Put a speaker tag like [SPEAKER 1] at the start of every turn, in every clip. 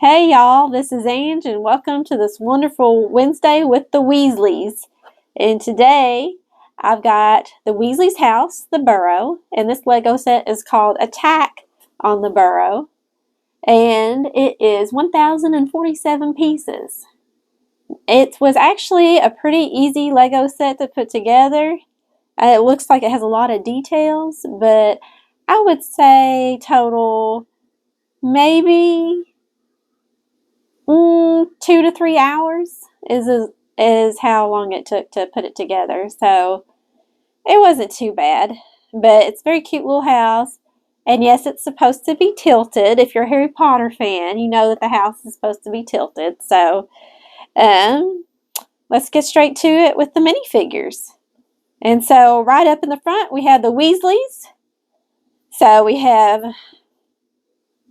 [SPEAKER 1] Hey y'all, this is Ange and welcome to this wonderful Wednesday with the Weasleys. And today I've got the Weasley's house, the Burrow, and this Lego set is called Attack on the Burrow. And it is 1,047 pieces. It was actually a pretty easy Lego set to put together. It looks like it has a lot of details, but I would say total maybe 2 to 3 hours is how long it took to put it together. So it wasn't too bad, but it's a very cute little house. And yes, it's supposed to be tilted. If you're a Harry Potter fan, you know that the house is supposed to be tilted. So let's get straight to it with the minifigures. And so right up in the front, we have the Weasleys. So we have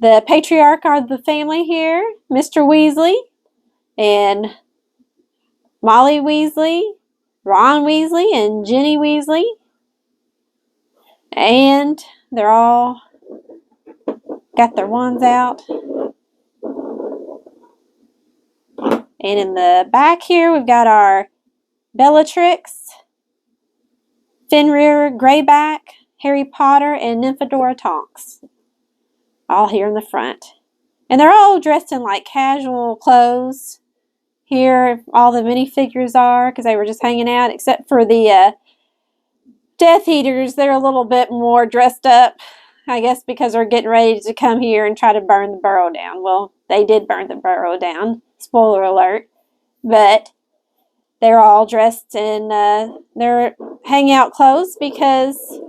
[SPEAKER 1] the patriarch of the family here, Mr. Weasley, and Molly Weasley, Ron Weasley, and Ginny Weasley. And they're all got their wands out. And in the back here, we've got our Bellatrix, Fenrir Greyback, Harry Potter, and Nymphadora Tonks. All here in the front. And they're all dressed in like casual clothes. Here, all the minifigures are because they were just hanging out, except for the Death Eaters. They're a little bit more dressed up, I guess, because they're getting ready to come here and try to burn the Burrow down. Well, they did burn the Burrow down. Spoiler alert. But they're all dressed in their hangout clothes because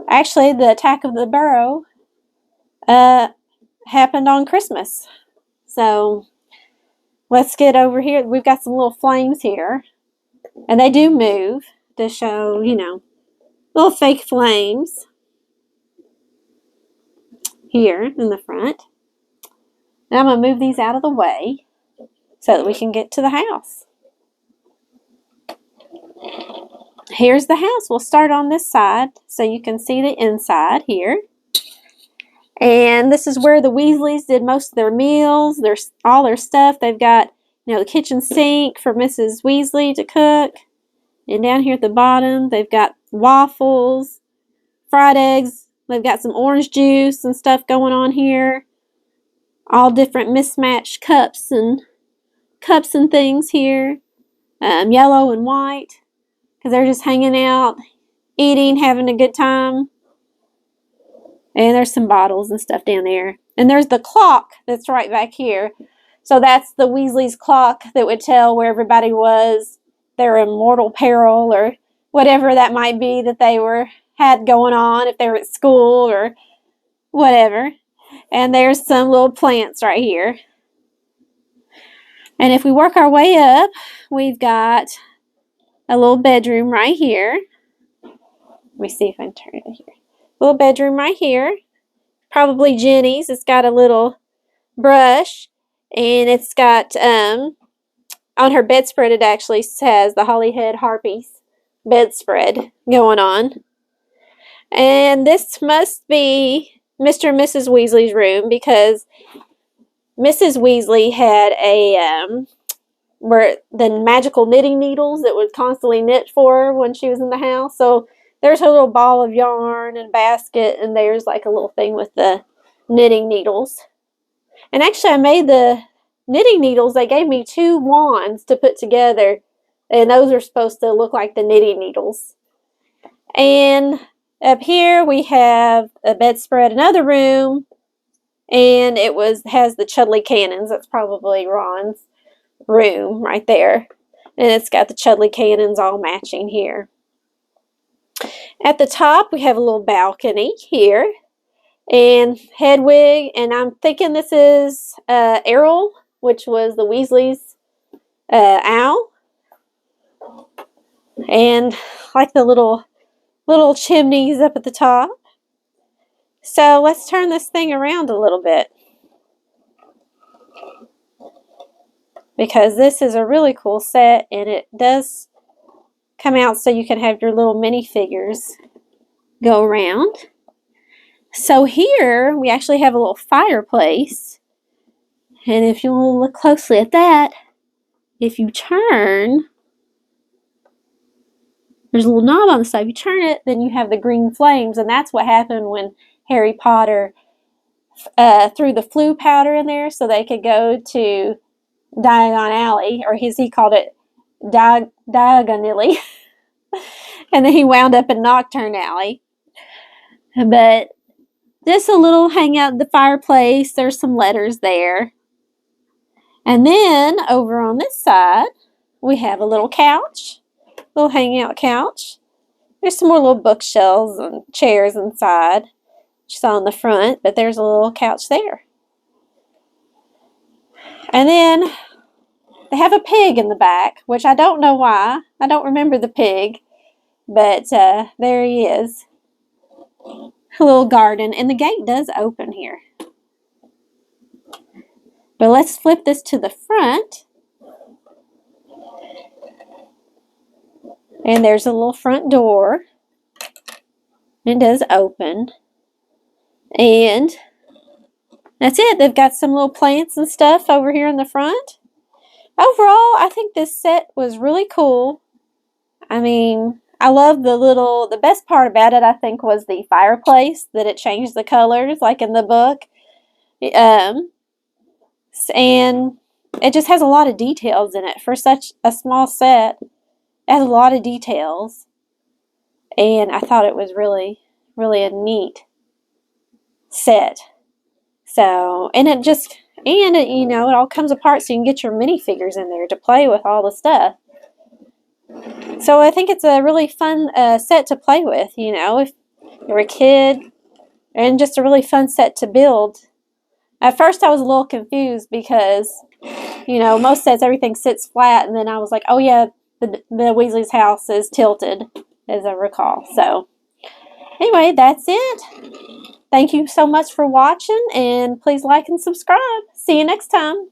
[SPEAKER 1] actually the attack of the Burrow happened on Christmas. So let's get over here. We've got some little flames here. And they do move to show, little fake flames here in the front. And I'm going to move these out of the way so that we can get to the house. Here's the house. We'll start on this side so you can see the inside here. And this is where the Weasleys did most of their meals, all their stuff. They've got, the kitchen sink for Mrs. Weasley to cook. And down here at the bottom, they've got waffles, fried eggs. They've got some orange juice and stuff going on here. All different mismatched cups and things here. Yellow and white. Because they're just hanging out, eating, having a good time. And there's some bottles and stuff down there. And there's the clock that's right back here. So that's the Weasley's clock that would tell where everybody was. They're in mortal peril or whatever that might be that they had going on, if they were at school or whatever. And there's some little plants right here. And if we work our way up, we've got a little bedroom right here. Let me see if I can turn it here. Little bedroom right here. Probably Jenny's. It's got a little brush. And it's got, on her bedspread, it actually has the Hollyhead Harpies bedspread going on. And this must be Mr. and Mrs. Weasley's room because Mrs. Weasley had where the magical knitting needles that would constantly knit for her when she was in the house. So there's her little ball of yarn and basket, and there's like a little thing with the knitting needles. And actually, I made the knitting needles. They gave me 2 wands to put together, and those are supposed to look like the knitting needles. And up here, we have a bedspread, another room, and it has the Chudley cannons. That's probably Ron's room right there. And it's got the Chudley cannons all matching here. At the top, we have a little balcony here. And Hedwig, and I'm thinking this is Errol, which was the Weasley's owl. And like the little chimneys up at the top. So let's turn this thing around a little bit. Because this is a really cool set, and it does come out so you can have your little minifigures go around. So here we actually have a little fireplace And if you'll look closely at that, if you turn, there's a little knob on the side. If you turn it, then you have the green flames, and that's what happened when Harry Potter threw the flu powder in there so they could go to Diagon Alley, or as he called it, Diagon Alley. And then he wound up in Nocturne Alley. But just a little hangout at the fireplace. There's some letters there. And then over on this side, we have a little couch, little hangout couch. There's some more little bookshelves and chairs inside, just on the front, but there's a little couch there. And then they have a pig in the back, which I don't know why. I don't remember the pig, but there he is. A little garden, and the gate does open here. But let's flip this to the front. And there's a little front door. It does open. And that's it. They've got some little plants and stuff over here in the front. Overall, I think this set was really cool. I mean, I love the best part about it, I think, was the fireplace, that it changed the colors like in the book. And it just has a lot of details in it. For such a small set, it has a lot of details. And I thought it was really, really a neat set. So, and it all comes apart so you can get your minifigures in there to play with all the stuff. So I think it's a really fun set to play with, if you're a kid, and just a really fun set to build. At first I was a little confused because, most sets everything sits flat, and then I was like, oh yeah, the Weasley's house is tilted, as I recall. So anyway, that's it. Thank you so much for watching, and please like and subscribe. See you next time.